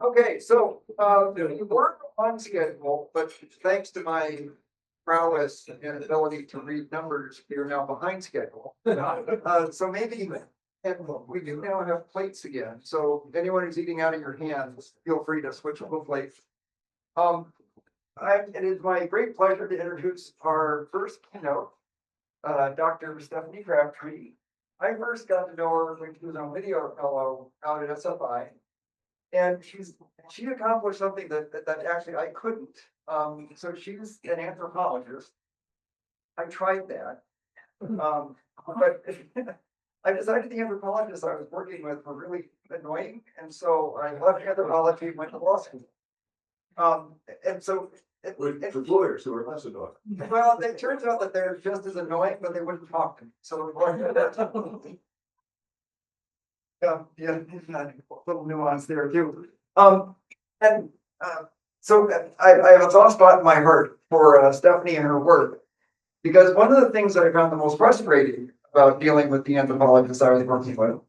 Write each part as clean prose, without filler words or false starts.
Okay, so we were on schedule, but thanks to my prowess and ability to read numbers, we are now behind schedule. So maybe, and we do now have plates again. So if anyone who's eating out of your hands, feel free to switch over plates. It is my great pleasure to introduce our first keynote, Dr. Stefani Crabtree. I first got to know her when she was on video fellow out at SFI. And she accomplished something that actually I couldn't. So she's an anthropologist. I tried that. But I decided the anthropologists I was working with were really annoying. And so I left anthropology and went to law school. And so For lawyers who are less annoying. well, it turns out that they're just as annoying, but they wouldn't talk to me. So yeah, a little nuance there too. So I have a soft spot in my heart for Stephanie and her work, because one of the things that I found the most frustrating about dealing with the anthropologists I was working with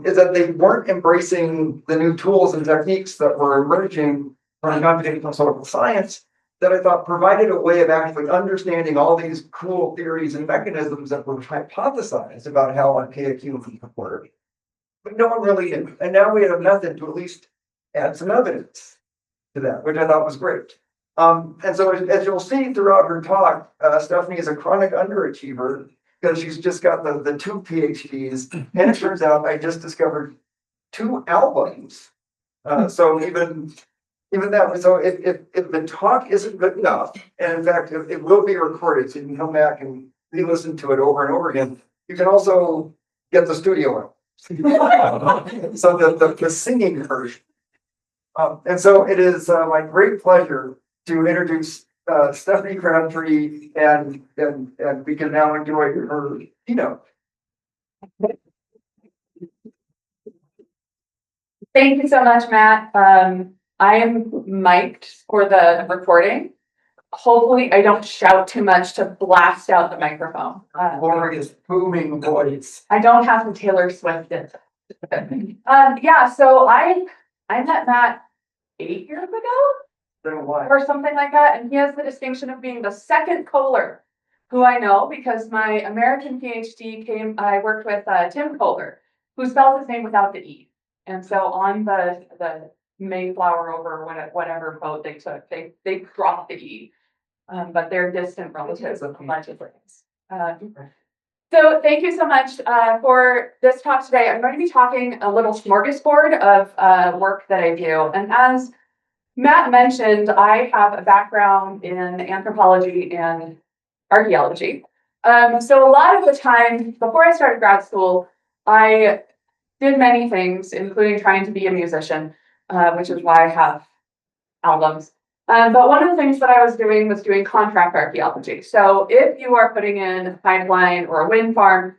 is that they weren't embracing the new tools and techniques that were emerging from computational social science that I thought provided a way of actually understanding all these cool theories and mechanisms that were hypothesized about how archaic humans work. But no one really did. And now we had a method to at least add some evidence to that, which I thought was great. And so as you'll see throughout her talk, Stephanie is a chronic underachiever because she's just got the 2 PhDs. And it turns out I just discovered 2 albums. So even that, so if the talk isn't good enough, and in fact, it will be recorded, so you can come back and re-listen to it over and over again, you can also get the studio one. So the singing version. And so it is my great pleasure to introduce Stefani Crabtree, and we can now enjoy her keynote. Thank you so much, Matt. I am mic'd for the recording. Hopefully I don't shout too much to blast out the microphone. Glorious booming voice. I don't have to Taylor Swift it. Yeah, so I met Matt 8 years ago or something like that, and he has the distinction of being the second Kohler who I know, because my American PhD I worked with Tim Kohler, who spells his name without the E. And so on the Mayflower over whatever boat they took, they dropped the E. But they're distant relatives of a bunch of things. So thank you so much for this talk today. I'm going to be talking a little smorgasbord of work that I do. And as Matt mentioned, I have a background in anthropology and archaeology. So a lot of the time, before I started grad school, I did many things, including trying to be a musician, which is why I have albums. But one of the things that I was doing contract archaeology. So if you are putting in a pipeline or a wind farm,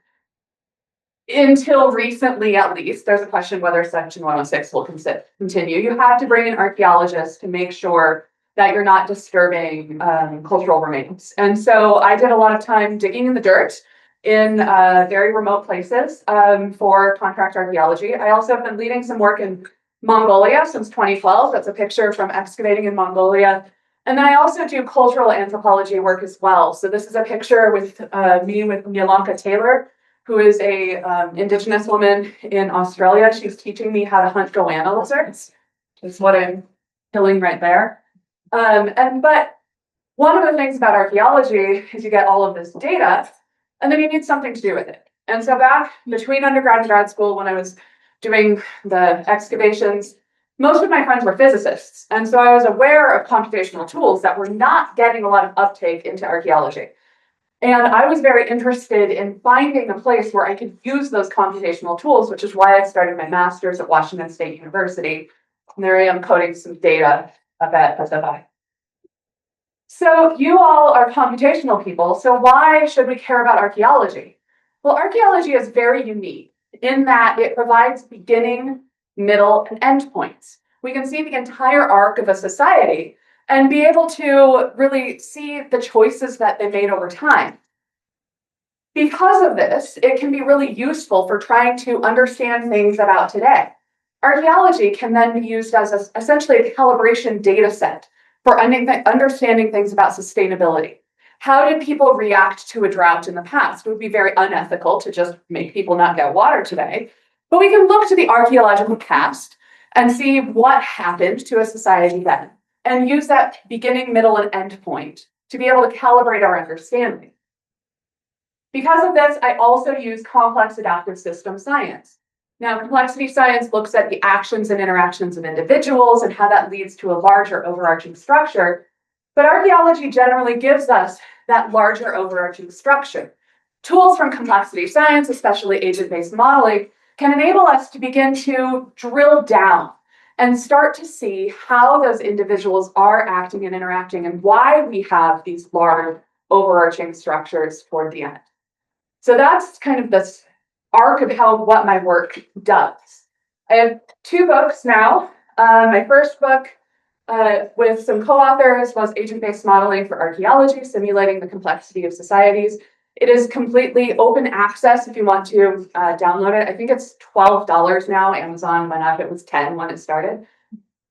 until recently at least, there's a question whether Section 106 will continue. You have to bring in archaeologists to make sure that you're not disturbing cultural remains. And so I did a lot of time digging in the dirt in very remote places for contract archaeology. I also have been leading some work in Mongolia since 2012. That's a picture from excavating in Mongolia. And then I also do cultural anthropology work as well. So this is a picture with me with Yolanda Taylor, who is a Indigenous woman in Australia. She's teaching me how to hunt goanna lizards. That's what I'm killing right there. But one of the things about archaeology is you get all of this data, and then you need something to do with it. And so back between undergrad and grad school, when I was doing the excavations, most of my friends were physicists. And so I was aware of computational tools that were not getting a lot of uptake into archaeology. And I was very interested in finding a place where I could use those computational tools, which is why I started my master's at Washington State University. And there I am coding some data about SFI. So you all are computational people, so why should we care about archaeology? Well, archaeology is very unique in that it provides beginning, middle, and end points. We can see the entire arc of a society and be able to really see the choices that they made over time. Because of this, it can be really useful for trying to understand things about today. archaeology can then be used as essentially a calibration data set for understanding things about sustainability. How did people react to a drought in the past? It would be very unethical to just make people not get water today. But we can look to the archaeological past and see what happened to a society then, and use that beginning, middle, and end point to be able to calibrate our understanding. Because of this, I also use complex adaptive system science. Now, complexity science looks at the actions and interactions of individuals and how that leads to a larger overarching structure. But archaeology generally gives us that larger overarching structure. Tools from complexity science, especially agent-based modeling, can enable us to begin to drill down and start to see how those individuals are acting and interacting and why we have these large overarching structures toward the end. So that's kind of this arc of what my work does. I have 2 books now. My first book with some co-authors was Agent-Based Modeling for Archaeology, Simulating the Complexity of Societies. It is completely open access if you want to download it. I think it's $12 now. Amazon went up, it was $10 when it started.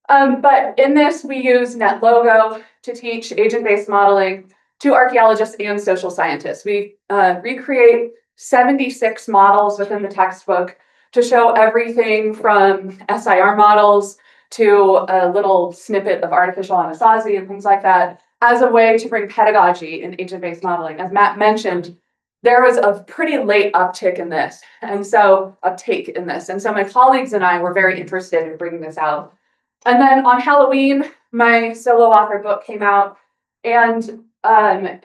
But in this, we use NetLogo to teach agent-based modeling to archaeologists and social scientists. We recreate 76 models within the textbook to show everything from SIR models to a little snippet of artificial Anasazi and things like that, as a way to bring pedagogy in agent-based modeling. As Matt mentioned, there was a pretty late uptake in this. And so my colleagues and I were very interested in bringing this out. And then on Halloween, my solo author book came out, and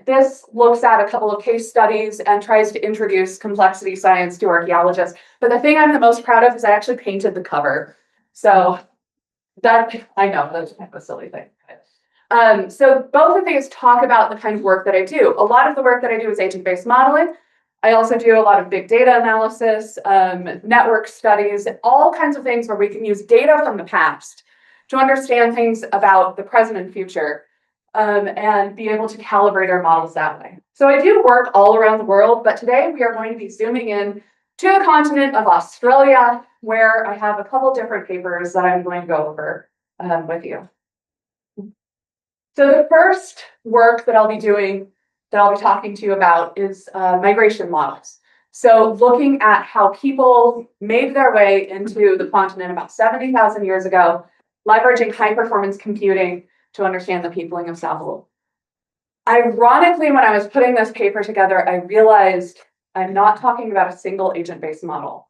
this looks at a couple of case studies and tries to introduce complexity science to archaeologists. But the thing I'm the most proud of is I actually painted the cover. So that, I know, that's kind of a silly thing. So both of these talk about the kind of work that I do. A lot of the work that I do is agent-based modeling. I also do a lot of big data analysis, network studies, all kinds of things where we can use data from the past to understand things about the present and future, and be able to calibrate our models that way. So I do work all around the world, but today we are going to be zooming in to the continent of Australia, where I have a couple different papers that I'm going to go over with you. So the first work that I'll be talking to you about is migration models. So looking at how people made their way into the continent about 70,000 years ago, leveraging high-performance computing to understand the peopling of Sahul. Ironically, when I was putting this paper together, I realized I'm not talking about a single agent-based model.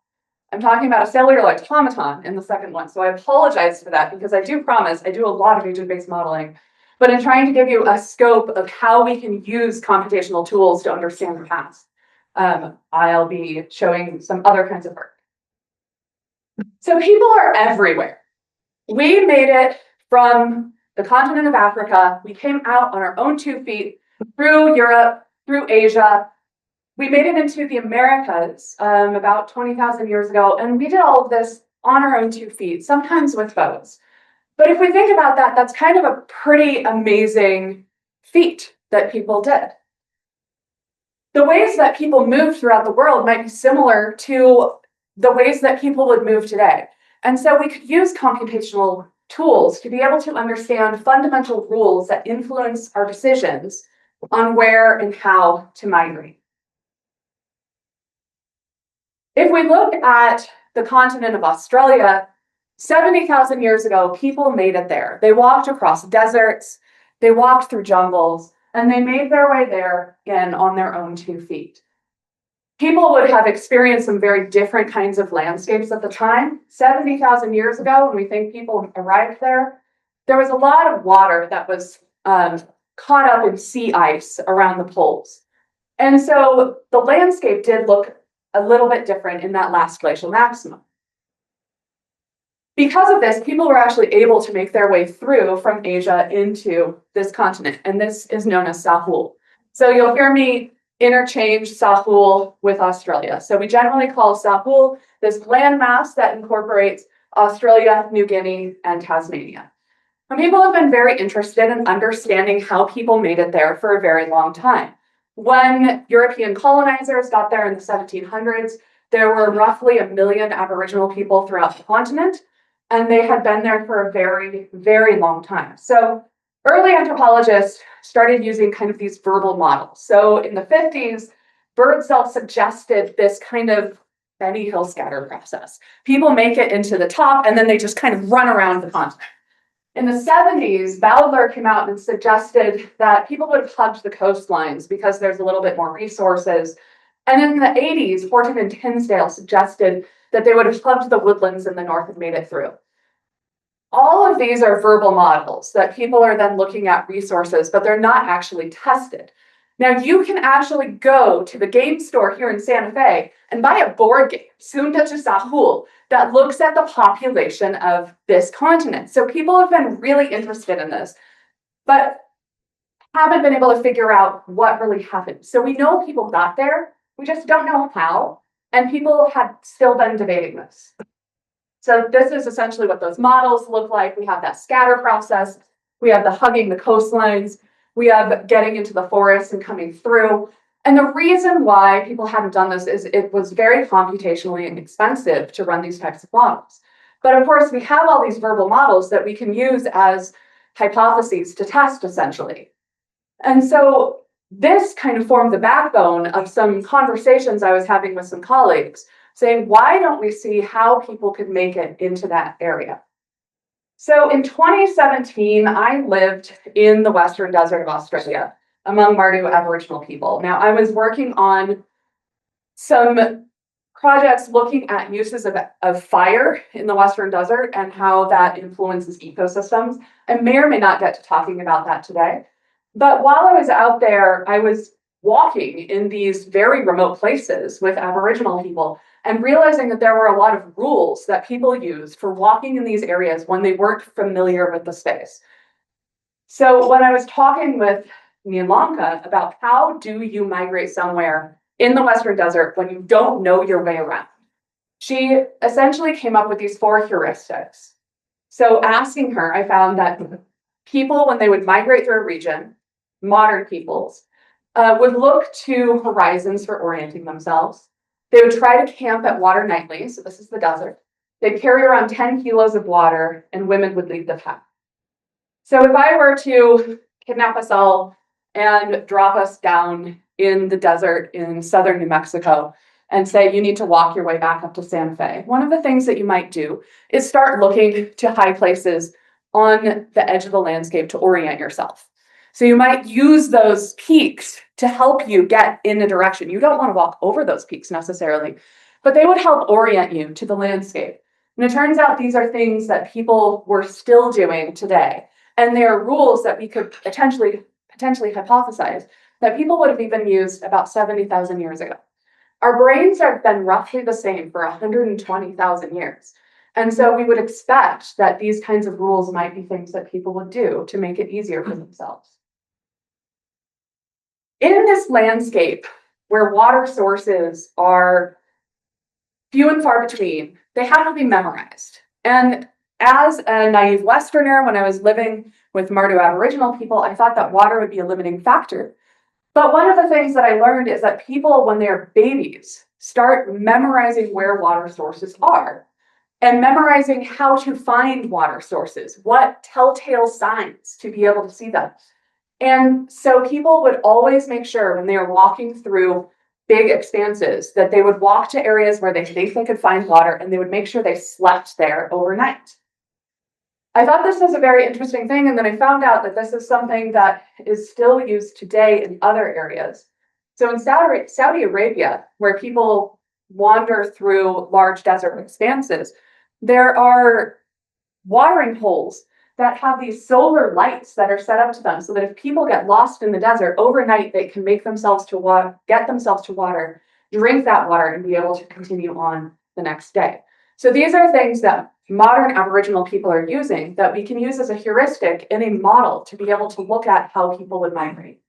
I'm talking about a cellular automaton in the second one. So I apologize for that, because I do promise I do a lot of agent-based modeling, but in trying to give you a scope of how we can use computational tools to understand the past. I'll be showing some other kinds of work. So people are everywhere. We made it from the continent of Africa. We came out on our own 2 feet through Europe, through Asia. We made it into the Americas about 20,000 years ago, and we did all of this on our own 2 feet, sometimes with boats. But if we think about that, that's kind of a pretty amazing feat that people did. The ways that people moved throughout the world might be similar to the ways that people would move today. And so we could use computational tools to be able to understand fundamental rules that influence our decisions on where and how to migrate. If we look at the continent of Australia, 70,000 years ago, people made it there. They walked across deserts, they walked through jungles, and they made their way there again on their own 2 feet. People would have experienced some very different kinds of landscapes at the time. 70,000 years ago, when we think people arrived there, there was a lot of water that was caught up in sea ice around the poles. And so the landscape did look a little bit different in that last glacial maximum. Because of this, people were actually able to make their way through from Asia into this continent, and this is known as Sahul. So you'll hear me interchange Sahul with Australia. So we generally call Sahul this landmass that incorporates Australia, New Guinea, and Tasmania. And people have been very interested in understanding how people made it there for a very long time. When European colonizers got there in the 1700s, there were roughly 1 million Aboriginal people throughout the continent. and they had been there for a very, very long time. So early anthropologists started using kind of these verbal models. So in the 50s, Birdsell suggested this kind of Benny Hill scatter process. People make it into the top and then they just kind of run around the continent. In the 70s, Bowdler came out and suggested that people would have hugged the coastlines because there's a little bit more resources. And in the 80s, Horton and Tinsdale suggested that they would have hugged the woodlands in the north and made it through. All of these are verbal models that people are then looking at resources, but they're not actually tested. Now, you can actually go to the game store here in Santa Fe and buy a board game, Sunda to Sahul, that looks at the population of this continent. So people have been really interested in this, but haven't been able to figure out what really happened. So we know people got there, we just don't know how, and people had still been debating this. So this is essentially what those models look like. We have that scatter process, we have the hugging the coastlines, we have getting into the forest and coming through. And the reason why people hadn't done this is it was very computationally expensive to run these types of models. But of course, we have all these verbal models that we can use as hypotheses to test, essentially. And so this kind of formed the backbone of some conversations I was having with some colleagues, saying, why don't we see how people could make it into that area? So in 2017, I lived in the Western Desert of Australia among Mardu Aboriginal people. Now, I was working on some projects looking at uses of fire in the Western Desert and how that influences ecosystems. I may or may not get to talking about that today. But while I was out there, I was walking in these very remote places with Aboriginal people and realizing that there were a lot of rules that people used for walking in these areas when they weren't familiar with the space. So when I was talking with Nilanka about how do you migrate somewhere in the Western Desert when you don't know your way around, she essentially came up with these 4 heuristics. So asking her, I found that people, when they would migrate through a region, modern peoples, would look to horizons for orienting themselves. They would try to camp at water nightly, so this is the desert. They'd carry around 10 kilos of water, and women would lead the pack. So if I were to kidnap us all and drop us down in the desert in southern New Mexico and say you need to walk your way back up to Santa Fe, one of the things that you might do is start looking to high places on the edge of the landscape to orient yourself. So you might use those peaks to help you get in a direction. You don't want to walk over those peaks necessarily, but they would help orient you to the landscape. And it turns out these are things that people were still doing today. And they are rules that we could potentially hypothesize that people would have even used about 70,000 years ago. Our brains have been roughly the same for 120,000 years. And so we would expect that these kinds of rules might be things that people would do to make it easier for themselves. In this landscape where water sources are few and far between, they have to be memorized. And as a naive Westerner, when I was living with Mardu Aboriginal people, I thought that water would be a limiting factor. But one of the things that I learned is that people, when they're babies, start memorizing where water sources are and memorizing how to find water sources, what telltale signs to be able to see them. And so people would always make sure when they were walking through big expanses that they would walk to areas where they think they could find water, and they would make sure they slept there overnight. I thought this was a very interesting thing, and then I found out that this is something that is still used today in other areas. So in Saudi Arabia, where people wander through large desert expanses, there are watering holes that have these solar lights that are set up to them so that if people get lost in the desert overnight, they can make themselves to get themselves to water, drink that water, and be able to continue on the next day. So these are things that modern Aboriginal people are using that we can use as a heuristic in a model to be able to look at how people would migrate.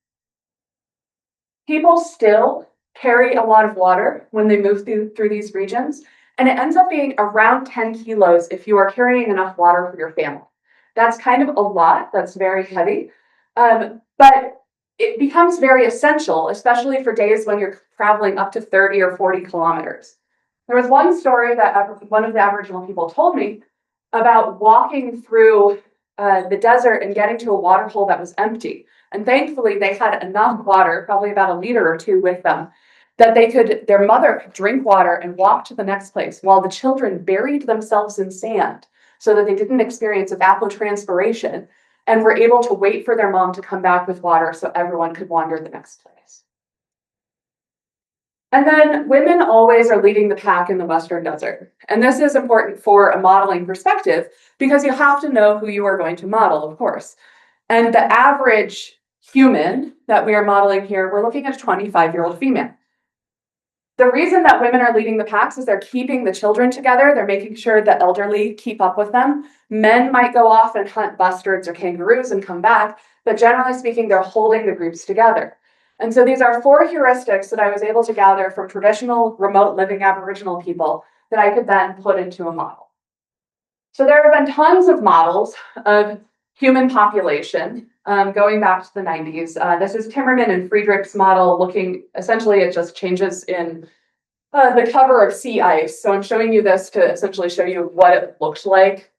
People still carry a lot of water when they move through these regions, and it ends up being around 10 kilos if you are carrying enough water for your family. That's kind of a lot, that's very heavy, but it becomes very essential, especially for days when you're traveling up to 30 or 40 kilometers. There was one story that one of the Aboriginal people told me about walking through the desert and getting to a water hole that was empty. And thankfully, they had enough water, probably about a liter or two with them, that their mother could drink water and walk to the next place while the children buried themselves in sand so that they didn't experience evapotranspiration and were able to wait for their mom to come back with water so everyone could wander the next place. And then women always are leading the pack in the Western Desert. And this is important for a modeling perspective because you have to know who you are going to model, of course. And the average human that we are modeling here, we're looking at a 25-year-old female. The reason that women are leading the packs is they're keeping the children together. They're making sure the elderly keep up with them. Men might go off and hunt bustards or kangaroos and come back, but generally speaking, they're holding the groups together. And so these are 4 heuristics that I was able to gather from traditional remote living Aboriginal people that I could then put into a model. So there have been tons of models of human population going back to the 90s. This is Timmerman and Friedrich's model looking, essentially it just changes in the cover of sea ice. So I'm showing you this to essentially show you what it looked like,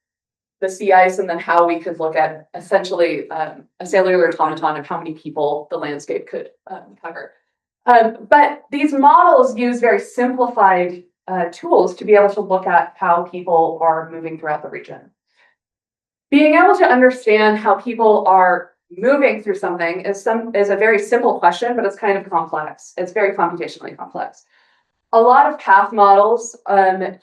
the sea ice, and then how we could look at essentially a cellular automaton of how many people the landscape could cover. But these models use very simplified tools to be able to look at how people are moving throughout the region. Being able to understand how people are moving through something is a very simple question, but it's kind of complex. It's very computationally complex. A lot of path models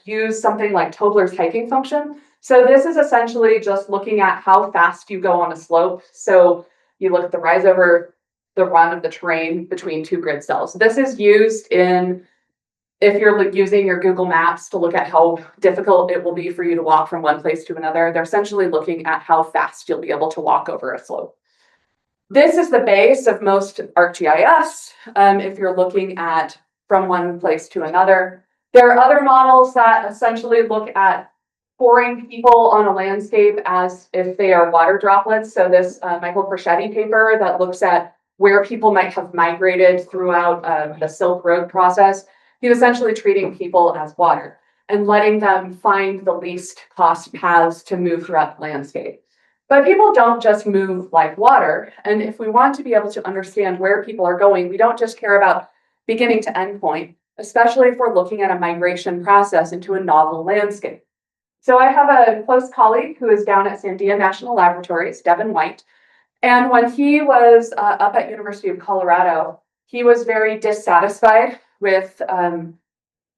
use something like Tobler's hiking function. So this is essentially just looking at how fast you go on a slope. So you look at the rise over the run of the terrain between 2 grid cells. This is used if you're using your Google Maps to look at how difficult it will be for you to walk from one place to another. They're essentially looking at how fast you'll be able to walk over a slope. This is the base of most ArcGIS, if you're looking at from one place to another. There are other models that essentially look at pouring people on a landscape as if they are water droplets. So this Michael Perschetti paper that looks at where people might have migrated throughout the Silk Road process. He's essentially treating people as water and letting them find the least cost paths to move throughout the landscape. But people don't just move like water. And if we want to be able to understand where people are going, we don't just care about beginning to end point, especially if we're looking at a migration process into a novel landscape. So I have a close colleague who is down at Sandia National Laboratories, Devin White. And when he was up at University of Colorado, he was very dissatisfied with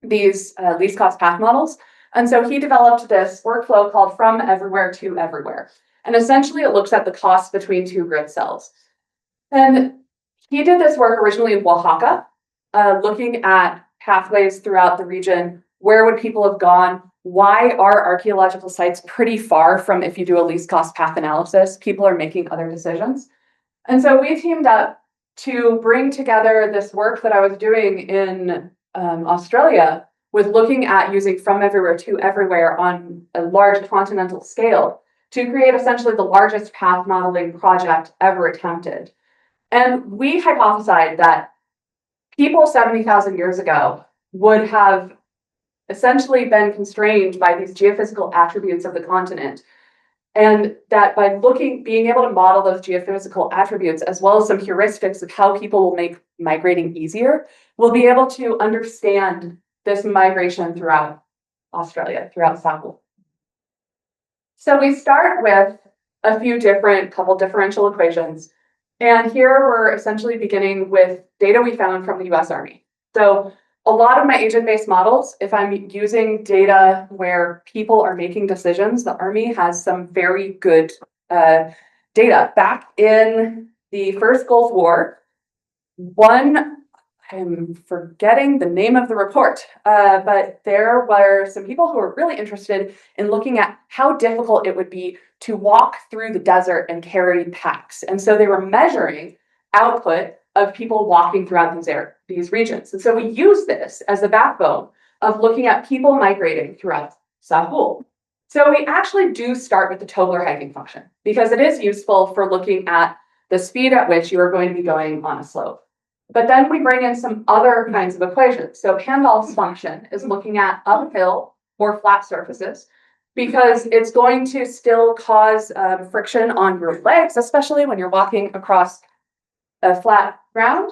these least cost path models. And so he developed this workflow called From Everywhere to Everywhere. And essentially it looks at the cost between 2 grid cells. And he did this work originally in Oaxaca, looking at pathways throughout the region. Where would people have gone? Why are archaeological sites pretty far from, if you do a least cost path analysis, people are making other decisions? And so we teamed up to bring together this work that I was doing in Australia with looking at using From Everywhere to Everywhere on a large continental scale to create essentially the largest path modeling project ever attempted. And we hypothesized that people 70,000 years ago would have essentially been constrained by these geophysical attributes of the continent. And that by being able to model those geophysical attributes, as well as some heuristics of how people will make migrating easier, we'll be able to understand this migration throughout Australia, throughout South. So we start with a few couple differential equations. And here we're essentially beginning with data we found from the US Army. So a lot of my agent-based models, if I'm using data where people are making decisions, the Army has some very good data. Back in the first Gulf War, I'm forgetting the name of the report, but there were some people who were really interested in looking at how difficult it would be to walk through the desert and carry packs. And so they were measuring output of people walking throughout these regions. And so we use this as the backbone of looking at people migrating throughout Sahul. So we actually do start with the Tobler hiking function because it is useful for looking at the speed at which you are going to be going on a slope. But then we bring in some other kinds of equations. So Pandolf's function is looking at uphill or flat surfaces. because it's going to still cause friction on your legs, especially when you're walking across a flat ground.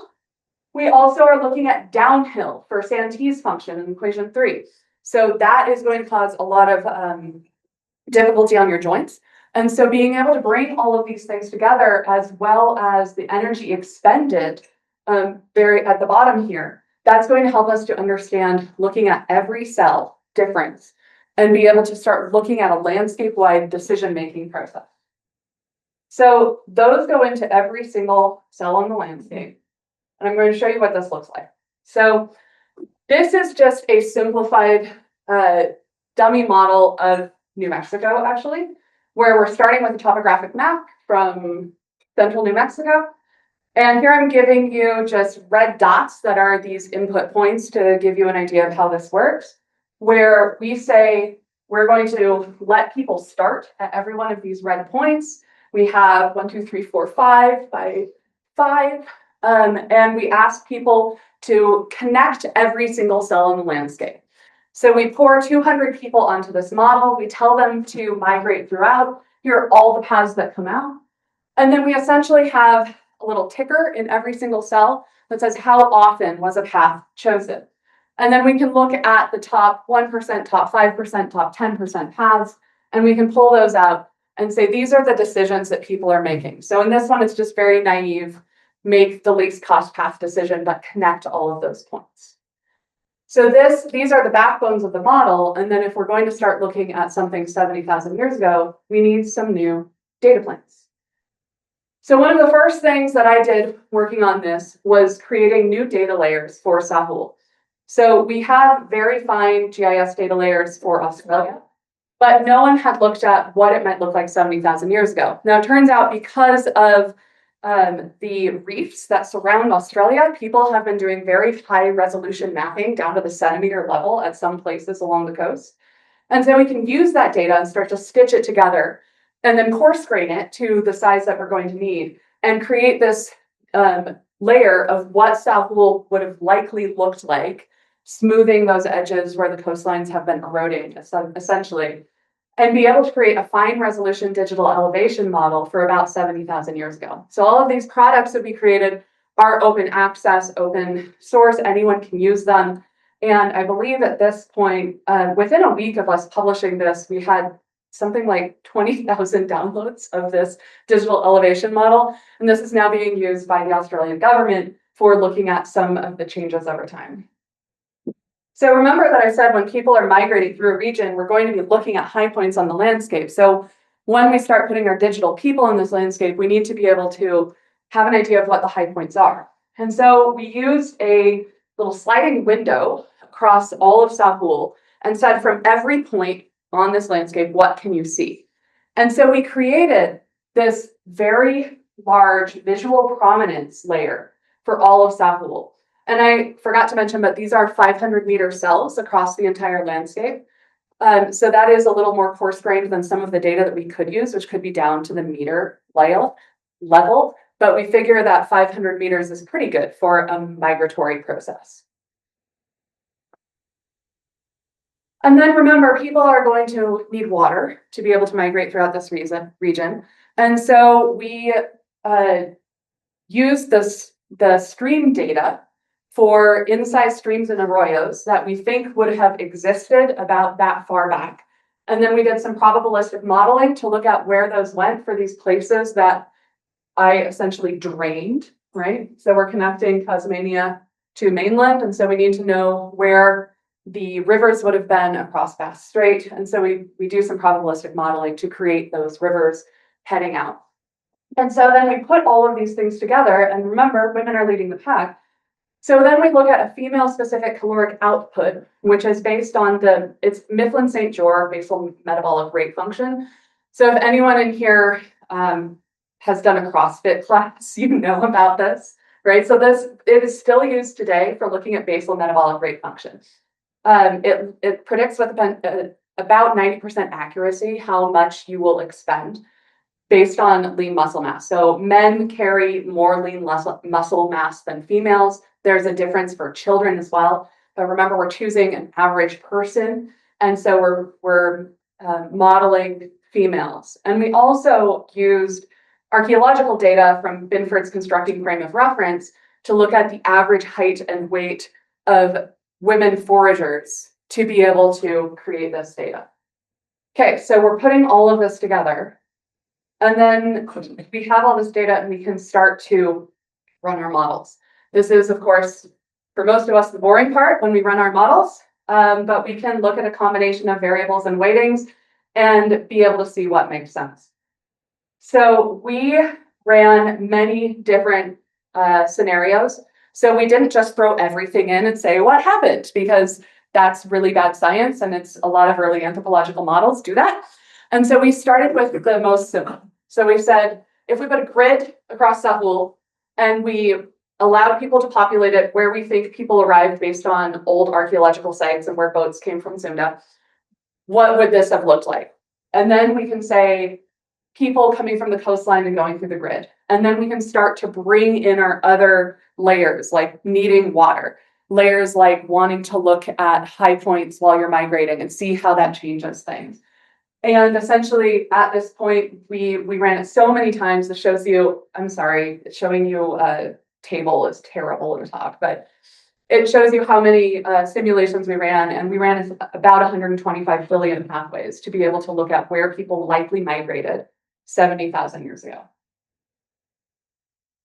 We also are looking at downhill for Santie's function in equation 3. So that is going to cause a lot of difficulty on your joints. And so being able to bring all of these things together, as well as the energy expended very at the bottom here, that's going to help us to understand looking at every cell difference and be able to start looking at a landscape-wide decision-making process. So those go into every single cell on the landscape. And I'm going to show you what this looks like. So this is just a simplified dummy model of New Mexico, actually, where we're starting with a topographic map from central New Mexico. And here I'm giving you just red dots that are these input points to give you an idea of how this works, where we say we're going to let people start at every one of these red points. We have 1, 2, 3, 4, 5 by 5. And we ask people to connect every single cell in the landscape. So we pour 200 people onto this model. We tell them to migrate throughout. Here are all the paths that come out. And then we essentially have a little ticker in every single cell that says how often was a path chosen. And then we can look at the top 1%, top 5%, top 10% paths, and we can pull those out and say, these are the decisions that people are making. So in this one, it's just very naive, make the least cost path decision, but connect all of those points. So these are the backbones of the model. And then if we're going to start looking at something 70,000 years ago, we need some new data planes. So one of the first things that I did working on this was creating new data layers for Sahul. So we have very fine GIS data layers for Australia, but no one had looked at what it might look like 70,000 years ago. Now, it turns out because of the reefs that surround Australia, people have been doing very high resolution mapping down to the centimeter level at some places along the coast. And so we can use that data and start to stitch it together and then coarse grain it to the size that we're going to need and create this layer of what Sahul would have likely looked like, smoothing those edges where the coastlines have been eroding, essentially, and be able to create a fine resolution digital elevation model for about 70,000 years ago. So all of these products that we created are open access, open source, anyone can use them. And I believe at this point, within a week of us publishing this, we had something like 20,000 downloads of this digital elevation model. And this is now being used by the Australian government for looking at some of the changes over time. So remember that I said when people are migrating through a region, we're going to be looking at high points on the landscape. So when we start putting our digital people in this landscape, we need to be able to have an idea of what the high points are. And so we used a little sliding window across all of Sahul and said from every point on this landscape, what can you see? And so we created this very large visual prominence layer for all of Sahul. And I forgot to mention, but these are 500-meter cells across the entire landscape. So that is a little more coarse-grained than some of the data that we could use, which could be down to the meter level. But we figure that 500 meters is pretty good for a migratory process. And then remember, people are going to need water to be able to migrate throughout this region. And so we use the stream data for incised streams and arroyos that we think would have existed about that far back. And then we did some probabilistic modeling to look at where those went for these places that I essentially drained, right? So we're connecting Tasmania to mainland. And so we need to know where the rivers would have been across Bass Strait. And so we do some probabilistic modeling to create those rivers heading out. And so then we put all of these things together. And remember, women are leading the pack. So then we look at a female-specific caloric output, which is based on it's Mifflin-St. Jeor basal metabolic rate function. So if anyone in here has done a CrossFit class, you know about this, right? So it is still used today for looking at basal metabolic rate function. It predicts with about 90% accuracy how much you will expend based on lean muscle mass. So men carry more lean muscle mass than females. There's a difference for children as well. But remember, we're choosing an average person. And so we're modeling females. And we also used archaeological data from Binford's constructing frame of reference to look at the average height and weight of women foragers to be able to create this data. Okay, so we're putting all of this together. And then we have all this data and we can start to run our models. This is, of course, for most of us, the boring part when we run our models, but we can look at a combination of variables and weightings and be able to see what makes sense. So we ran many different scenarios. So we didn't just throw everything in and say, what happened? Because that's really bad science, and it's a lot of early anthropological models do that. And so we started with the most simple. So we said, if we put a grid across Sahul and we allowed people to populate it where we think people arrived based on old archaeological sites and where boats came from Sunda, what would this have looked like? And then we can say people coming from the coastline and going through the grid. And then we can start to bring in our other layers, like needing water, layers like wanting to look at high points while you're migrating and see how that changes things. And essentially at this point, we ran it so many times. This shows you, I'm sorry, showing you a table is terrible to talk, but it shows you how many simulations we ran, and we ran about 125 billion pathways to be able to look at where people likely migrated 70,000 years ago.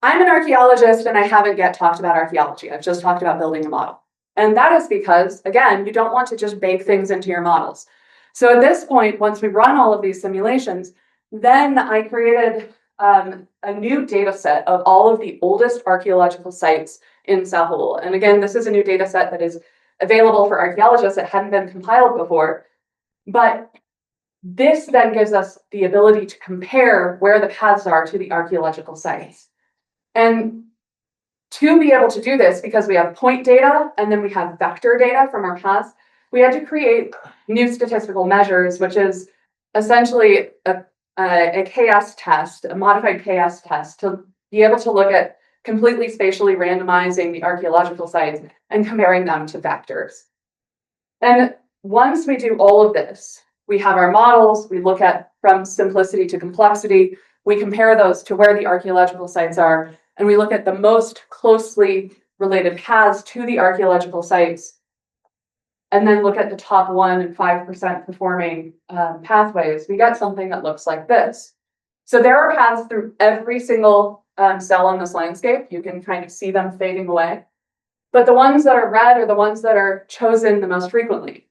I'm an archaeologist and I haven't yet talked about archaeology. I've just talked about building a model. And that is because, again, you don't want to just bake things into your models. So at this point, once we run all of these simulations, then I created a new data set of all of the oldest archaeological sites in Sahul. And again, this is a new data set that is available for archaeologists that hadn't been compiled before. But this then gives us the ability to compare where the paths are to the archaeological sites. And to be able to do this, because we have point data and then we have vector data from our paths, we had to create new statistical measures, which is essentially a KS test, a modified KS test, to be able to look at completely spatially randomizing the archaeological sites and comparing them to vectors. And once we do all of this, we have our models, we look at from simplicity to complexity, we compare those to where the archaeological sites are, and we look at the most closely related paths to the archaeological sites, and then look at the top 1% and 5% performing pathways. We get something that looks like this. So there are paths through every single cell on this landscape. You can kind of see them fading away. But the ones that are red are the ones that are chosen the most frequently.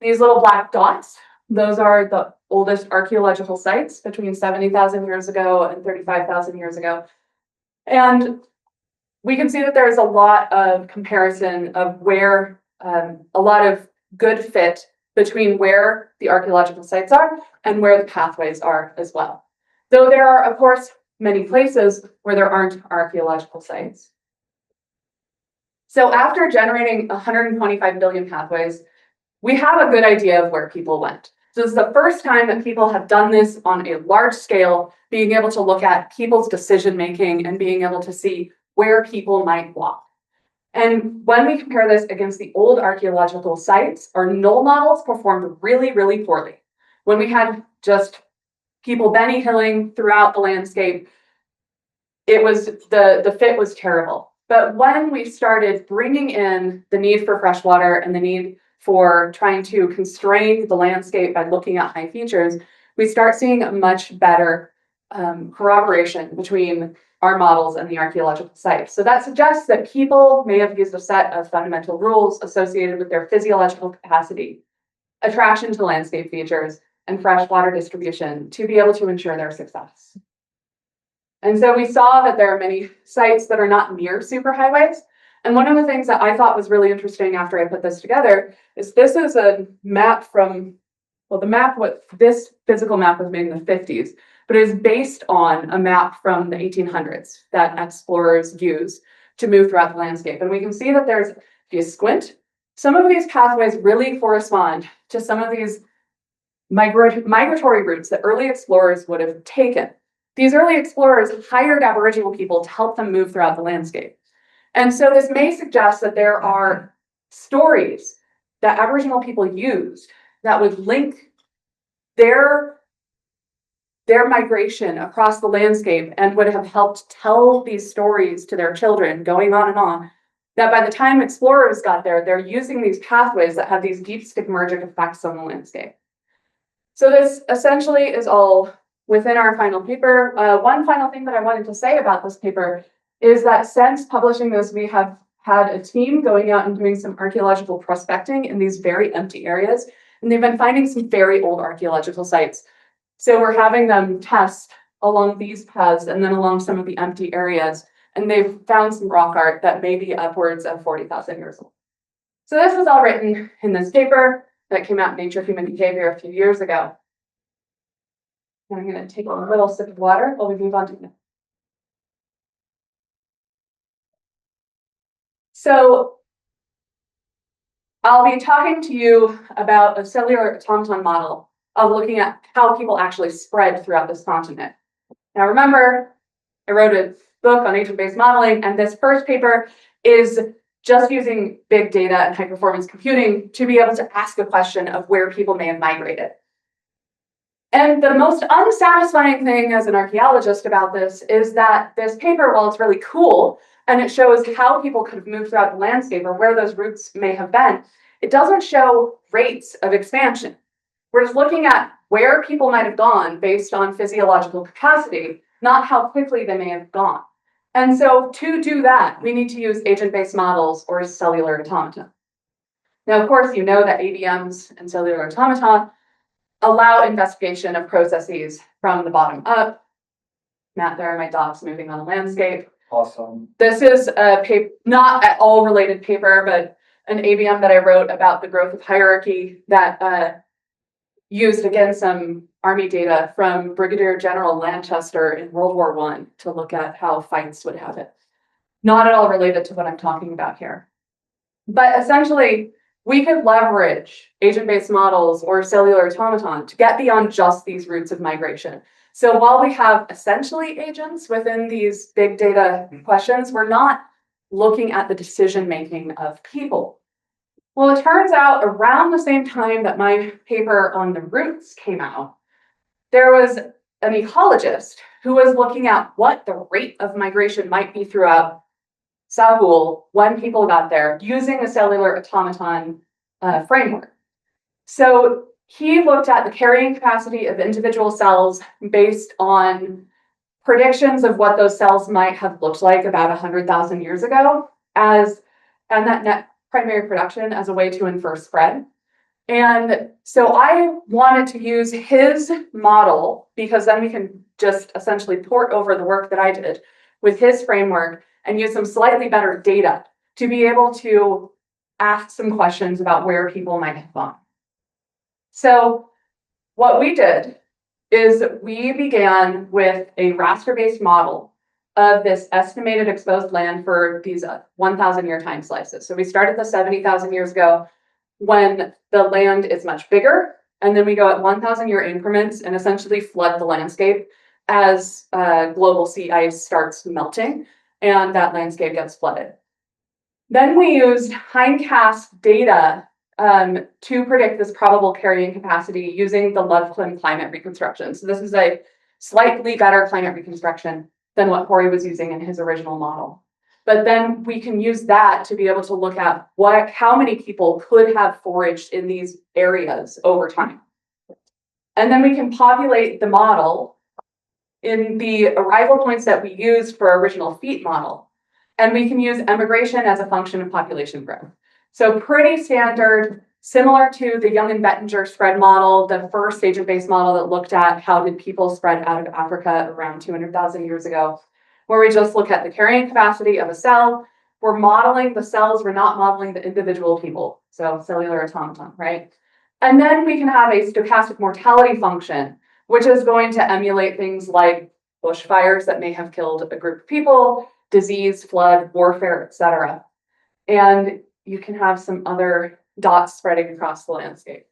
These little black dots, those are the oldest archaeological sites between 70,000 years ago and 35,000 years ago. And we can see that there is a lot of comparison of where, a lot of good fit between where the archaeological sites are and where the pathways are as well. Though there are, of course, many places where there aren't archaeological sites. So after generating 125 billion pathways, we have a good idea of where people went. So this is the first time that people have done this on a large scale, being able to look at people's decision-making and being able to see where people might walk. And when we compare this against the old archaeological sites, our null models performed really, really poorly. When we had just people benny hilling throughout the landscape, it was the fit was terrible. But when we started bringing in the need for fresh water and the need for trying to constrain the landscape by looking at high features, we start seeing a much better corroboration between our models and the archaeological sites. So that suggests that people may have used a set of fundamental rules associated with their physiological capacity, attraction to landscape features, and freshwater distribution to be able to ensure their success. And so we saw that there are many sites that are not near superhighways. And one of the things that I thought was really interesting after I put this together is this is a map from, well, this physical map was made in the 50s, but it is based on a map from the 1800s that explorers used to move throughout the landscape. And we can see that there's, if you squint, some of these pathways really correspond to some of these migratory routes that early explorers would have taken. These early explorers hired Aboriginal people to help them move throughout the landscape. And so this may suggest that there are stories that Aboriginal people used that would link their migration across the landscape and would have helped tell these stories to their children, going on, that by the time explorers got there, they're using these pathways that have these deep stigmergic effects on the landscape. So this essentially is all within our final paper. One final thing that I wanted to say about this paper is that since publishing this, we have had a team going out and doing some archaeological prospecting in these very empty areas, and they've been finding some very old archaeological sites. So we're having them test along these paths and then along some of the empty areas, and they've found some rock art that may be upwards of 40,000 years old. So this was all written in this paper that came out in Nature Human Behavior a few years ago. And I'm going to take a little sip of water while we move on to it. So I'll be talking to you about a cellular automaton model of looking at how people actually spread throughout this continent. Now remember, I wrote a book on agent-based modeling, and this first paper is just using big data and high-performance computing to be able to ask a question of where people may have migrated. And the most unsatisfying thing as an archaeologist about this is that this paper, while it's really cool, and it shows how people could have moved throughout the landscape or where those routes may have been, it doesn't show rates of expansion. We're just looking at where people might have gone based on physiological capacity, not how quickly they may have gone. And so to do that, we need to use agent-based models or cellular automata. Now, of course, you know that ADMs and cellular automata allow investigation of processes from the bottom up. Matt, there are my dogs moving on the landscape. Awesome. This is a paper, not at all related paper, but an ABM that I wrote about the growth of hierarchy that used, again, some Army data from Brigadier General Lanchester in World War I to look at how fights would happen. Not at all related to what I'm talking about here. But essentially, we could leverage agent-based models or cellular automaton to get beyond just these routes of migration. So while we have essentially agents within these big data questions, we're not looking at the decision-making of people. Well, it turns out around the same time that my paper on the roots came out, there was an ecologist who was looking at what the rate of migration might be throughout Sahul when people got there using a cellular automaton framework. So he looked at the carrying capacity of individual cells based on predictions of what those cells might have looked like about 100,000 years ago, and that net primary production as a way to infer spread. And so I wanted to use his model because then we can just essentially port over the work that I did with his framework and use some slightly better data to be able to ask some questions about where people might have gone. So what we did is we began with a raster-based model of this estimated exposed land for these 1,000-year time slices. So we started the 70,000 years ago when the land is much bigger, and then we go at 1,000-year increments and essentially flood the landscape as global sea ice starts melting and that landscape gets flooded. Then we used hindcast data to predict this probable carrying capacity using the Love-Klim climate reconstruction. So this is a slightly better climate reconstruction than what Corey was using in his original model. But then we can use that to be able to look at how many people could have foraged in these areas over time. And then we can populate the model in the arrival points that we used for our original feet model. And we can use emigration as a function of population growth. So pretty standard, similar to the Young and Bettinger spread model, the first agent-based model that looked at how did people spread out of Africa around 200,000 years ago, where we just look at the carrying capacity of a cell. We're modeling the cells, we're not modeling the individual people. So cellular automaton, right? And then we can have a stochastic mortality function, which is going to emulate things like bushfires that may have killed a group of people, disease, flood, warfare, etc. And you can have some other dots spreading across the landscape.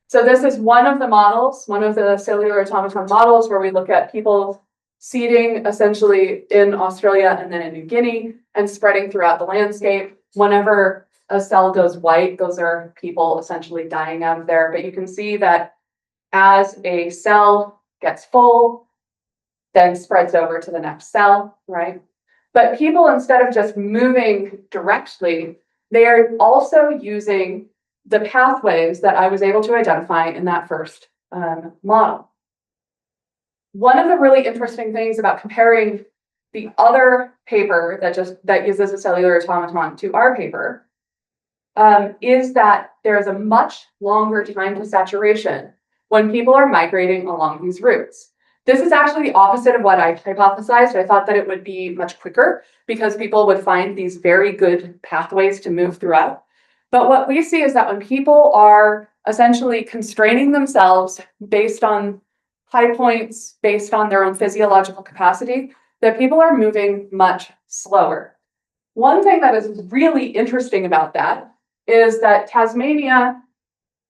So this is one of the models, one of the cellular automaton models where we look at people seeding essentially in Australia and then in New Guinea and spreading throughout the landscape. Whenever a cell goes white, those are people essentially dying out of there. But you can see that as a cell gets full, then spreads over to the next cell, right? But people, instead of just moving directly, they are also using the pathways that I was able to identify in that first model. One of the really interesting things about comparing the other paper that uses a cellular automaton to our paper is that there is a much longer time to saturation when people are migrating along these routes. This is actually the opposite of what I hypothesized. I thought that it would be much quicker because people would find these very good pathways to move throughout. But what we see is that when people are essentially constraining themselves based on high points, based on their own physiological capacity, that people are moving much slower. One thing that is really interesting about that is that Tasmania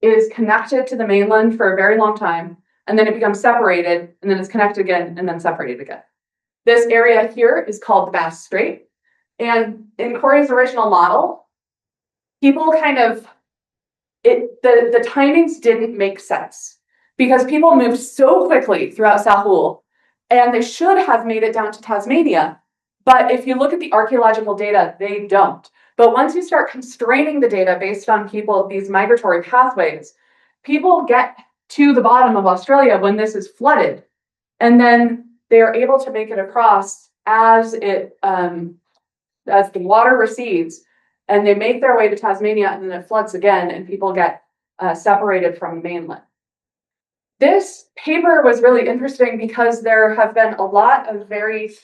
is connected to the mainland for a very long time, and then it becomes separated, and then it's connected again, and then separated again. This area here is called the Bass Strait, and in Corey's original model, people the timings didn't make sense because people moved so quickly throughout Sahul, and they should have made it down to Tasmania. But if you look at the archaeological data, they don't. But once you start constraining the data based on these migratory pathways, people get to the bottom of Australia when this is flooded. And then they are able to make it across as the water recedes, and they make their way to Tasmania, and then it floods again, and people get separated from the mainland. This paper was really interesting because there have been a lot of very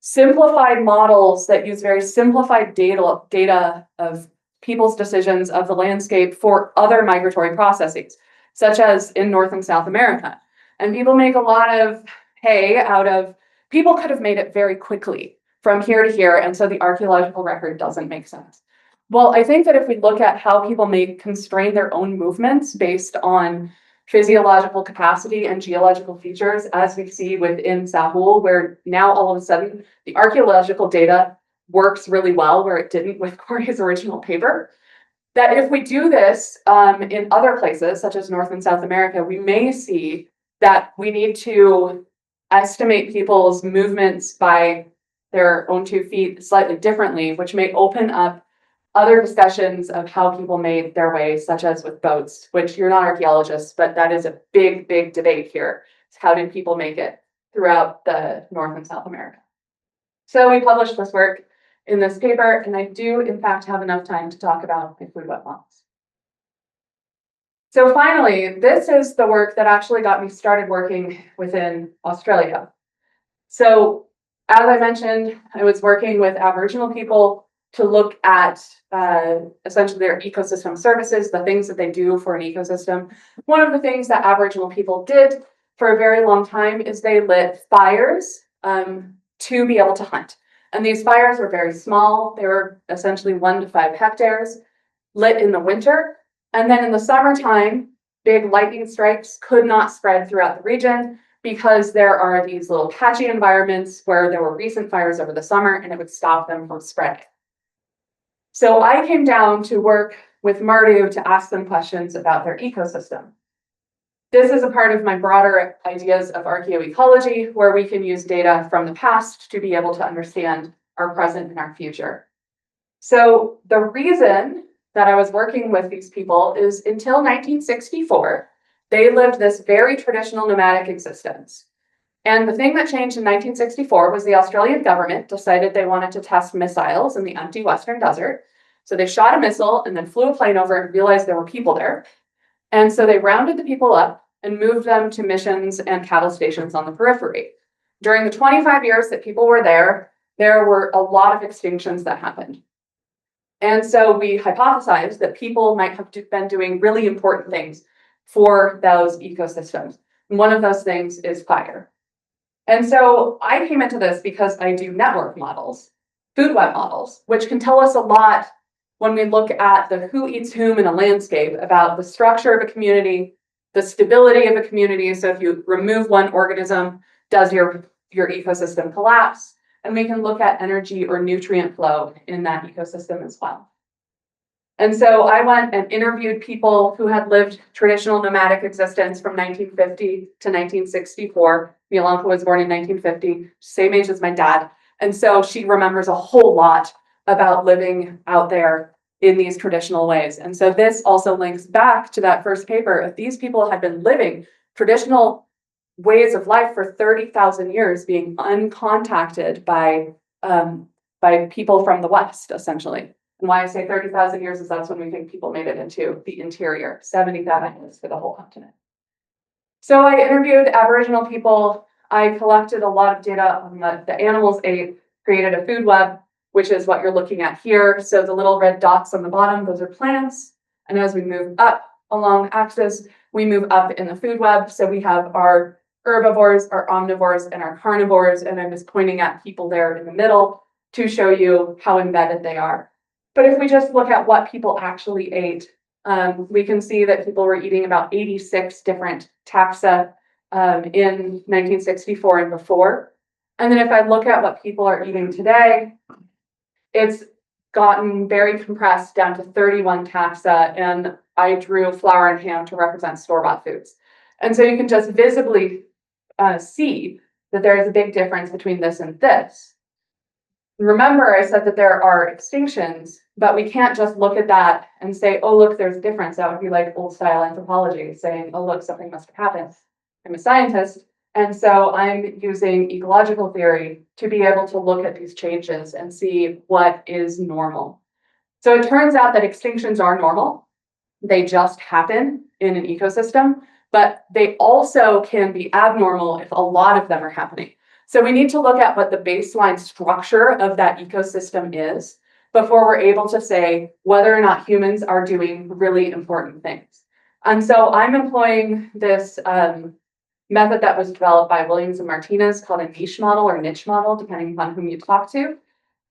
simplified models that use very simplified data of people's decisions of the landscape for other migratory processes, such as in North and South America. And people make a lot of hay out of, people could have made it very quickly from here to here, and so the archaeological record doesn't make sense. Well, I think that if we look at how people may constrain their own movements based on physiological capacity and geological features, as we see within Sahul, where now all of a sudden the archaeological data works really well, where it didn't with Corey's original paper, that if we do this in other places, such as North and South America, we may see that we need to estimate people's movements by their own 2 feet slightly differently, which may open up other discussions of how people made their way, such as with boats, which you're not archaeologists, but that is a big, big debate here. How did people make it throughout the North and South America? So we published this work in this paper, and I do, in fact, have enough time to talk about my food web models. So finally, this is the work that actually got me started working within Australia. So as I mentioned, I was working with Aboriginal people to look at essentially their ecosystem services, the things that they do for an ecosystem. One of the things that Aboriginal people did for a very long time is they lit fires to be able to hunt. And these fires were very small. They were essentially 1 to 5 hectares, lit in the winter. And then in the summertime, big lightning strikes could not spread throughout the region because there are these little patchy environments where there were recent fires over the summer, and it would stop them from spreading. So I came down to work with Mardu to ask them questions about their ecosystem. This is a part of my broader ideas of archaeoecology, where we can use data from the past to be able to understand our present and our future. So the reason that I was working with these people is until 1964, they lived this very traditional nomadic existence. And the thing that changed in 1964 was the Australian government decided they wanted to test missiles in the empty Western Desert. So they shot a missile and then flew a plane over and realized there were people there. And so they rounded the people up and moved them to missions and cattle stations on the periphery. During the 25 years that people were there were a lot of extinctions that happened. And so we hypothesized that people might have been doing really important things for those ecosystems. And one of those things is fire. And so I came into this because I do network models, food web models, which can tell us a lot when we look at the who eats whom in a landscape about the structure of a community, the stability of a community. So if you remove one organism, does your ecosystem collapse? And we can look at energy or nutrient flow in that ecosystem as well. And so I went and interviewed people who had lived traditional nomadic existence from 1950 to 1964. Milanka was born in 1950, same age as my dad. And so she remembers a whole lot about living out there in these traditional ways. And so this also links back to that first paper. If these people had been living traditional ways of life for 30,000 years, being uncontacted by people from the West, essentially. And why I say 30,000 years is that's when we think people made it into the interior, 70,000 years for the whole continent. So I interviewed Aboriginal people. I collected a lot of data on what the animals ate, created a food web, which is what you're looking at here. So the little red dots on the bottom, those are plants. And as we move up along the axis, we move up in the food web. So we have our herbivores, our omnivores, and our carnivores. And I'm just pointing at people there in the middle to show you how embedded they are. But if we just look at what people actually ate, we can see that people were eating about 86 different taxa in 1964 and before. And then if I look at what people are eating today, it's gotten very compressed down to 31 taxa, and I drew flour and ham to represent store-bought foods. And so you can just visibly see that there is a big difference between this and this. Remember, I said that there are extinctions, but we can't just look at that and say, oh, look, there's a difference. That would be like old style anthropology saying, oh, look, something must have happened. I'm a scientist. And so I'm using ecological theory to be able to look at these changes and see what is normal. So it turns out that extinctions are normal. They just happen in an ecosystem, but they also can be abnormal if a lot of them are happening. So we need to look at what the baseline structure of that ecosystem is before we're able to say whether or not humans are doing really important things. And so I'm employing this method that was developed by Williams and Martinez called a niche model, depending upon whom you talk to,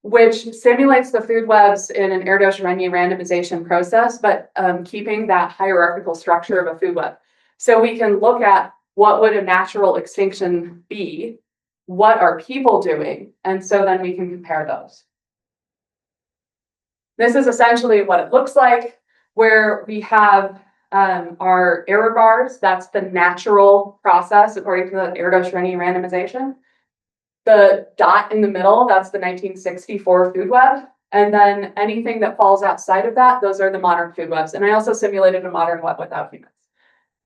which simulates the food webs in an Erdos-Renyi randomization process, but keeping that hierarchical structure of a food web. So we can look at what would a natural extinction be, what are people doing, and so then we can compare those. This is essentially what it looks like, where we have our error bars. That's the natural process according to the Erdos-Renyi randomization. The dot in the middle, that's the 1964 food web. And then anything that falls outside of that, those are the modern food webs. And I also simulated a modern web without humans.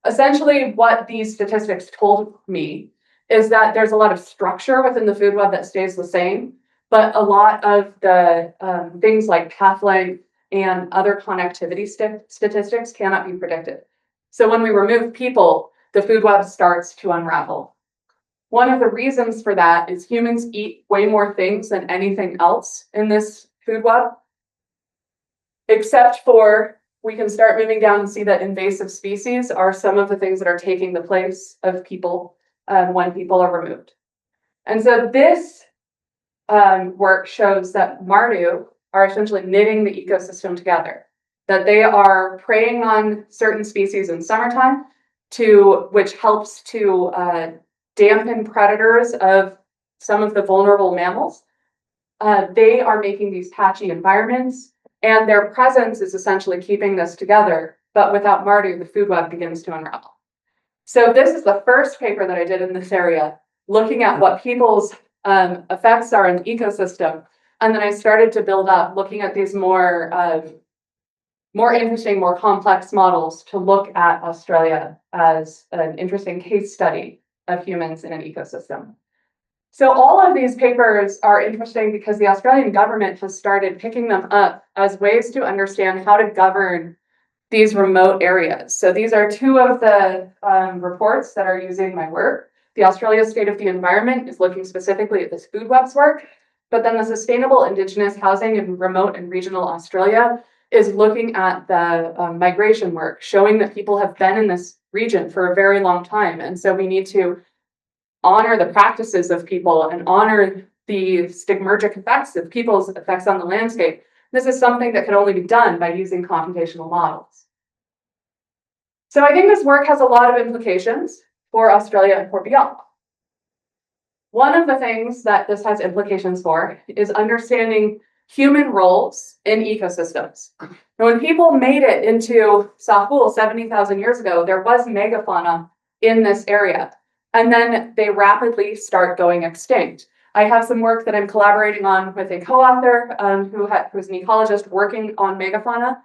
Essentially, what these statistics told me is that there's a lot of structure within the food web that stays the same, but a lot of the things like path length and other connectivity statistics cannot be predicted. So when we remove people, the food web starts to unravel. One of the reasons for that is humans eat way more things than anything else in this food web, except for we can start moving down and see that invasive species are some of the things that are taking the place of people when people are removed. And so this work shows that Mardu are essentially knitting the ecosystem together, that they are preying on certain species in summertime, which helps to dampen predators of some of the vulnerable mammals. They are making these patchy environments, and their presence is essentially keeping this together, but without Mardu, the food web begins to unravel. So this is the first paper that I did in this area, looking at what people's effects are in the ecosystem. And then I started to build up, looking at these more interesting, more complex models to look at Australia as an interesting case study of humans in an ecosystem. So all of these papers are interesting because the Australian government has started picking them up as ways to understand how to govern these remote areas. So these are two of the reports that are using my work. The Australia State of the Environment is looking specifically at this food webs work, but then the Sustainable Indigenous Housing in Remote and Regional Australia is looking at the migration work, showing that people have been in this region for a very long time. And so we need to honor the practices of people and honor the stigmergic effects of people's effects on the landscape. This is something that can only be done by using computational models. So I think this work has a lot of implications for Australia and for beyond. One of the things that this has implications for is understanding human roles in ecosystems. And when people made it into Sahul 70,000 years ago, there was megafauna in this area. And then they rapidly start going extinct. I have some work that I'm collaborating on with a co-author who's an ecologist working on megafauna,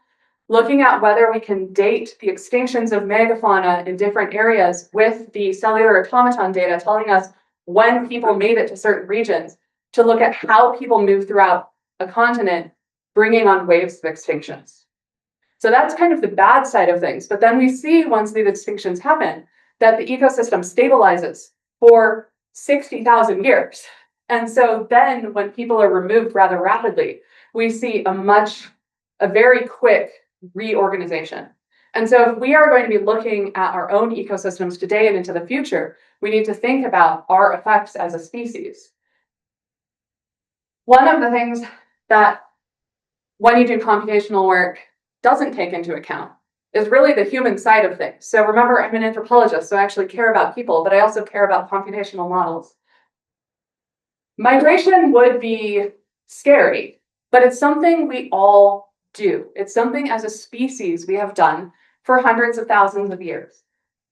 looking at whether we can date the extinctions of megafauna in different areas with the cellular automaton data telling us when people made it to certain regions, to look at how people move throughout a continent, bringing on waves of extinctions. So that's kind of the bad side of things. But then we see once these extinctions happen, that the ecosystem stabilizes for 60,000 years. And so then when people are removed rather rapidly, we see a very quick reorganization. And so if we are going to be looking at our own ecosystems today and into the future, we need to think about our effects as a species. One of the things that when you do computational work doesn't take into account is really the human side of things. So remember, I'm an anthropologist, so I actually care about people, but I also care about computational models. Migration would be scary, but it's something we all do. It's something as a species we have done for hundreds of thousands of years.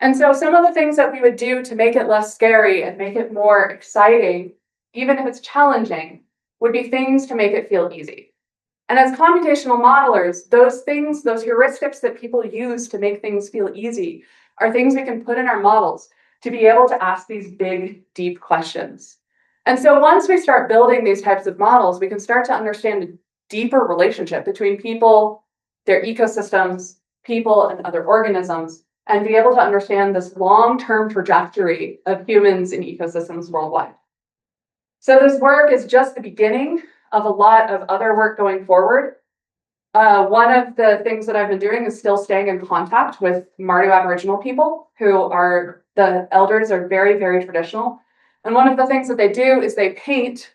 And so some of the things that we would do to make it less scary and make it more exciting, even if it's challenging, would be things to make it feel easy. And as computational modelers, those things, those heuristics that people use to make things feel easy are things we can put in our models to be able to ask these big, deep questions. And so once we start building these types of models, we can start to understand a deeper relationship between people, their ecosystems, people, and other organisms, and be able to understand this long-term trajectory of humans in ecosystems worldwide. So this work is just the beginning of a lot of other work going forward. One of the things that I've been doing is still staying in contact with Mardu Aboriginal people the elders are very, very traditional. And one of the things that they do is they paint,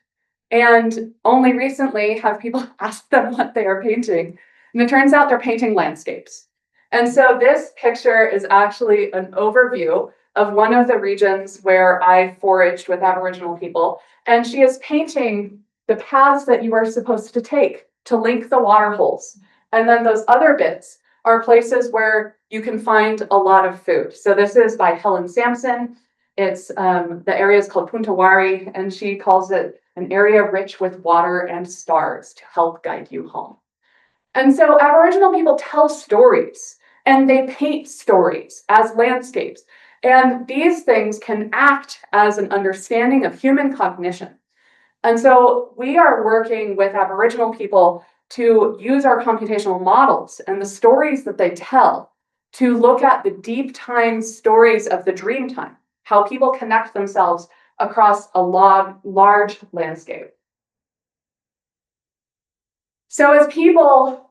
and only recently have people asked them what they are painting. And it turns out they're painting landscapes. And so this picture is actually an overview of one of the regions where I foraged with Aboriginal people. And she is painting the paths that you are supposed to take to link the water holes. And then those other bits are places where you can find a lot of food. So this is by Helen Sampson. It's the area is called Puntawari, and she calls it an area rich with water and stars to help guide you home. And so Aboriginal people tell stories, and they paint stories as landscapes. And these things can act as an understanding of human cognition. And so we are working with Aboriginal people to use our computational models and the stories that they tell to look at the deep time stories of the dream time, how people connect themselves across a large landscape. So as people,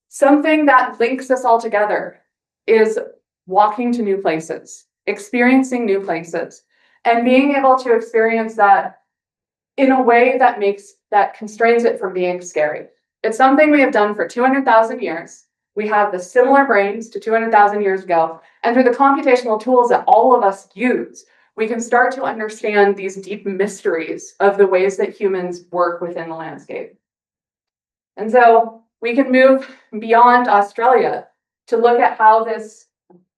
something that links us all together is walking to new places, experiencing new places, and being able to experience that in a way that constrains it from being scary. It's something we have done for 200,000 years. We have the similar brains to 200,000 years ago. And through the computational tools that all of us use, we can start to understand these deep mysteries of the ways that humans work within the landscape. And so we can move beyond Australia to look at how this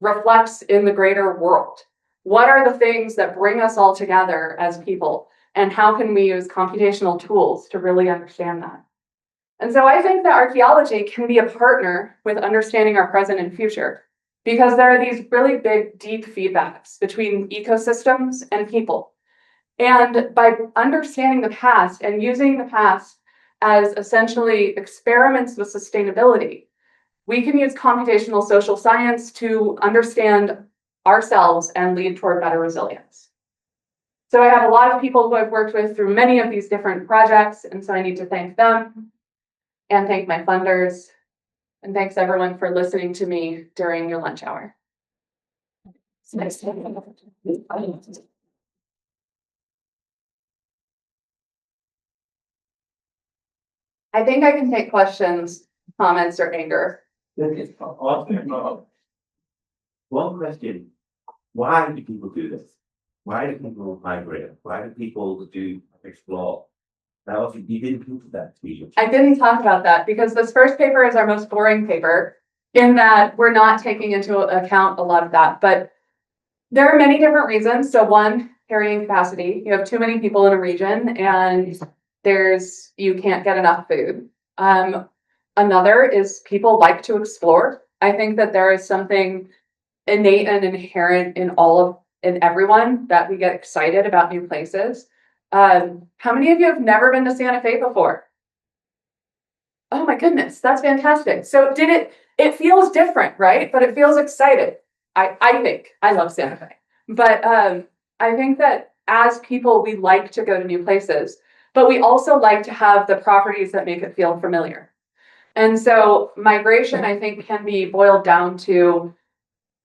reflects in the greater world. What are the things that bring us all together as people? And how can we use computational tools to really understand that? And so I think that archaeology can be a partner with understanding our present and future, because there are these really big, deep feedbacks between ecosystems and people. And by understanding the past and using the past as essentially experiments with sustainability, we can use computational social science to understand ourselves and lead toward better resilience. So I have a lot of people who I've worked with through many of these different projects, and so I need to thank them and thank my funders, and thanks everyone for listening to me during your lunch hour. I think I can take questions, comments, or anger. One question, why do people do this? Why do people migrate? Why do people explore? Now, if you didn't do that, speech. I didn't talk about that because this first paper is our most boring paper in that we're not taking into account a lot of that. But there are many different reasons. So one, carrying capacity. You have too many people in a region and you can't get enough food. Another is people like to explore. I think that there is something innate and inherent in everyone that we get excited about new places. How many of you have never been to Santa Fe before? Oh my goodness, that's fantastic. So it feels different, right? But it feels exciting. I think I love Santa Fe, but I think that as people, we like to go to new places, but we also like to have the properties that make it feel familiar. And so migration, I think, can be boiled down to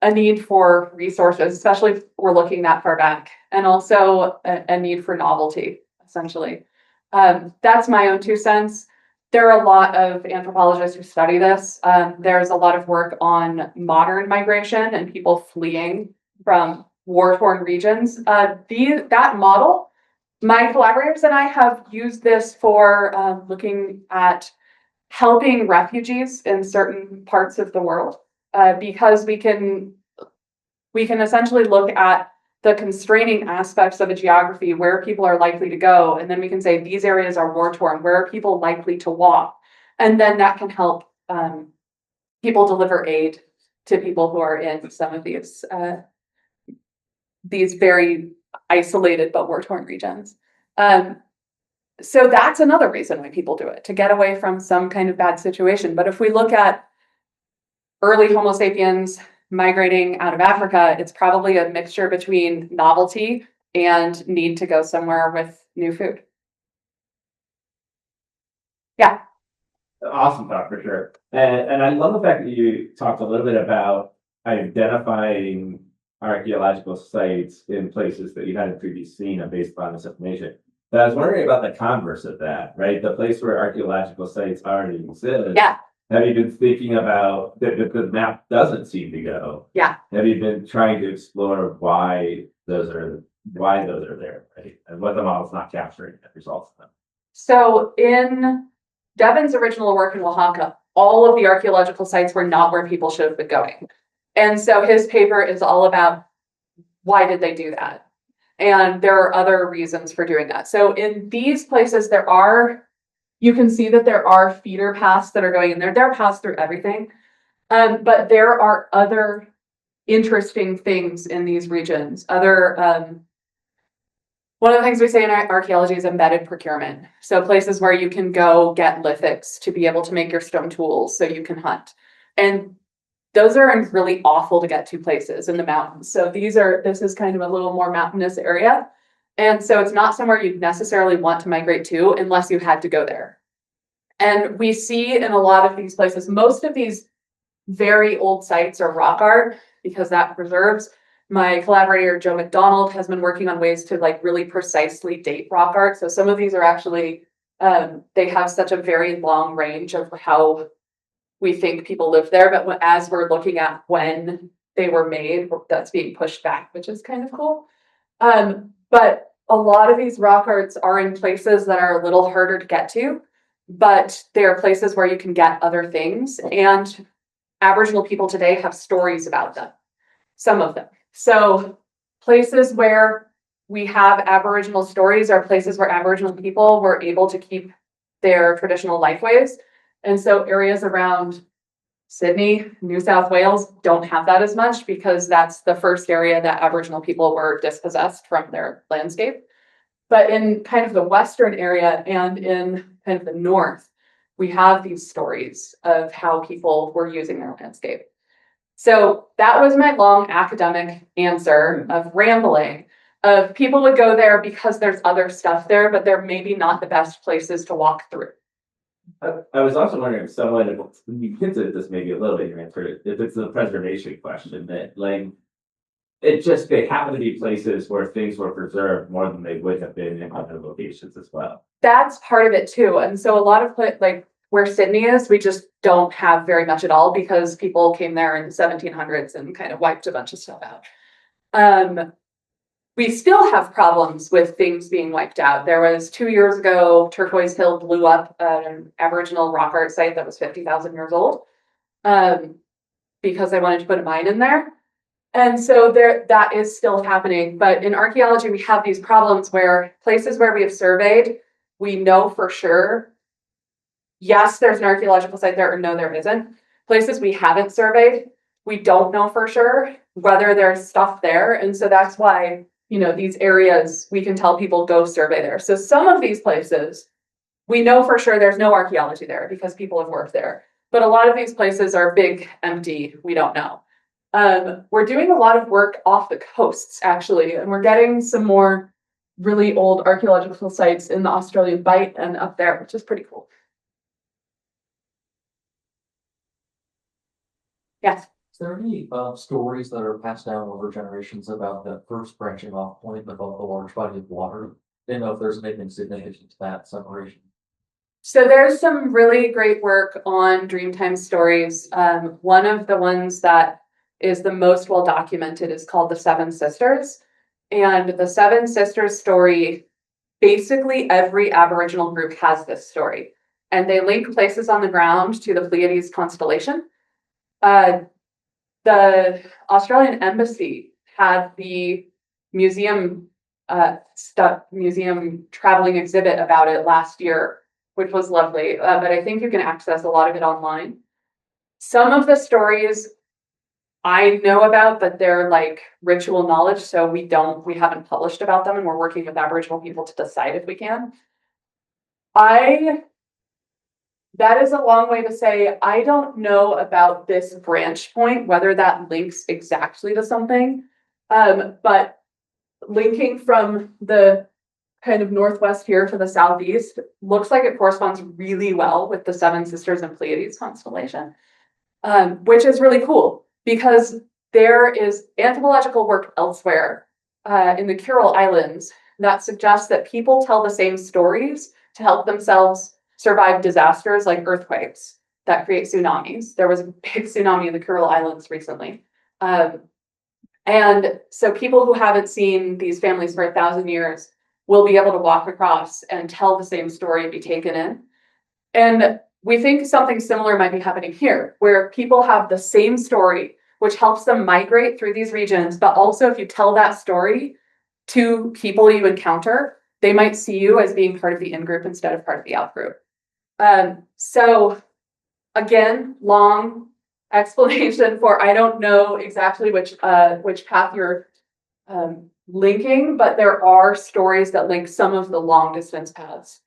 a need for resources, especially if we're looking that far back, and also a need for novelty, essentially. That's my own 2 cents. There are a lot of anthropologists who study this. There's a lot of work on modern migration and people fleeing from war-torn regions. That model, my collaborators and I have used this for looking at helping refugees in certain parts of the world, because we can essentially look at the constraining aspects of a geography where people are likely to go, and then we can say these areas are war-torn, where are people likely to walk, and then that can help people deliver aid to people who are in some of these very isolated but war-torn regions. So that's another reason why people do it, to get away from some kind of bad situation. But if we look at early Homo sapiens migrating out of Africa, it's probably a mixture between novelty and need to go somewhere with new food. Yeah. Awesome talk for sure. And I love the fact that you talked a little bit about identifying archaeological sites in places that you hadn't previously seen based upon this information. But I was wondering about the converse of that, right? The place where archaeological sites already exist. Yeah. Have you been thinking about that the map doesn't seem to go? Yeah. Have you been trying to explore why those are there, right? And what the model's not capturing the results of them. So in Devin's original work in Oaxaca, all of the archaeological sites were not where people should have been going. And so his paper is all about why did they do that? And there are other reasons for doing that. So in these places, you can see that there are feeder paths that are going in there. They're passed through everything. But there are other interesting things in these regions. One of the things we say in archaeology is embedded procurement. So places where you can go get lithics to be able to make your stone tools so you can hunt. And those are in really awful to get to places in the mountains. So this is kind of a little more mountainous area. And so it's not somewhere you'd necessarily want to migrate to unless you had to go there. And we see in a lot of these places, most of these very old sites are rock art because that preserves. My collaborator, Joe McDonald, has been working on ways to really precisely date rock art. So some of these are actually, they have such a very long range of how we think people live there. But as we're looking at when they were made, that's being pushed back, which is kind of cool. But a lot of these rock arts are in places that are a little harder to get to, but they're places where you can get other things. And Aboriginal people today have stories about them, some of them. So places where we have Aboriginal stories are places where Aboriginal people were able to keep their traditional lifeways. And so areas around Sydney, New South Wales don't have that as much because that's the first area that Aboriginal people were dispossessed from their landscape. But in kind of the Western area and in kind of the North, we have these stories of how people were using their landscape. So that was my long academic answer of rambling, of people would go there because there's other stuff there, but they're maybe not the best places to walk through. I was also wondering if someone, you hinted at this maybe a little bit, your answer, if it's a preservation question, that they happen to be places where things were preserved more than they would have been in other locations as well. That's part of it too. And so a lot of where Sydney is, we just don't have very much at all because people came there in the 1700s and kind of wiped a bunch of stuff out. we still have problems with things being wiped out. There was 2 years ago, Turquoise Hill blew up an Aboriginal rock art site that was 50,000 years old, because they wanted to put a mine in there. And so that is still happening. But in archaeology, we have these problems where places where we have surveyed, we know for sure, yes, there's an archaeological site there, or no, there isn't. Places we haven't surveyed, we don't know for sure whether there's stuff there. And so that's why, these areas, we can tell people go survey there. So some of these places, we know for sure there's no archaeology there because people have worked there. But a lot of these places are big, empty, we don't know. We're doing a lot of work off the coasts, actually, and we're getting some more really old archaeological sites in the Australian Bight and up there, which is pretty cool. Yes. Is there any stories that are passed down over generations about the first branching off point above the large body of water? Didn't know if there's anything significant to that separation. So there's some really great work on Dreamtime stories. One of the ones that is the most well documented is called the Seven Sisters. And the Seven Sisters story, basically every Aboriginal group has this story. And they link places on the ground to the Pleiades constellation. The Australian Embassy had the museum traveling exhibit about it last year, which was lovely. But I think you can access a lot of it online. Some of the stories I know about, but they're like ritual knowledge, so we haven't published about them, and we're working with Aboriginal people to decide if we can. That is a long way to say, I don't know about this branch point, whether that links exactly to something, but linking from the kind of northwest here to the southeast looks like it corresponds really well with the Seven Sisters and Pleiades constellation, which is really cool because there is anthropological work elsewhere in the Kuril Islands that suggests that people tell the same stories to help themselves survive disasters like earthquakes that create tsunamis. There was a big tsunami in the Kuril Islands recently. And so people who haven't seen these families for 1,000 years will be able to walk across and tell the same story and be taken in. And we think something similar might be happening here, where people have the same story, which helps them migrate through these regions. But also, if you tell that story to people you encounter, they might see you as being part of the in-group instead of part of the out-group. So again, long explanation for I don't know exactly which path you're linking, but there are stories that link some of the long distance paths.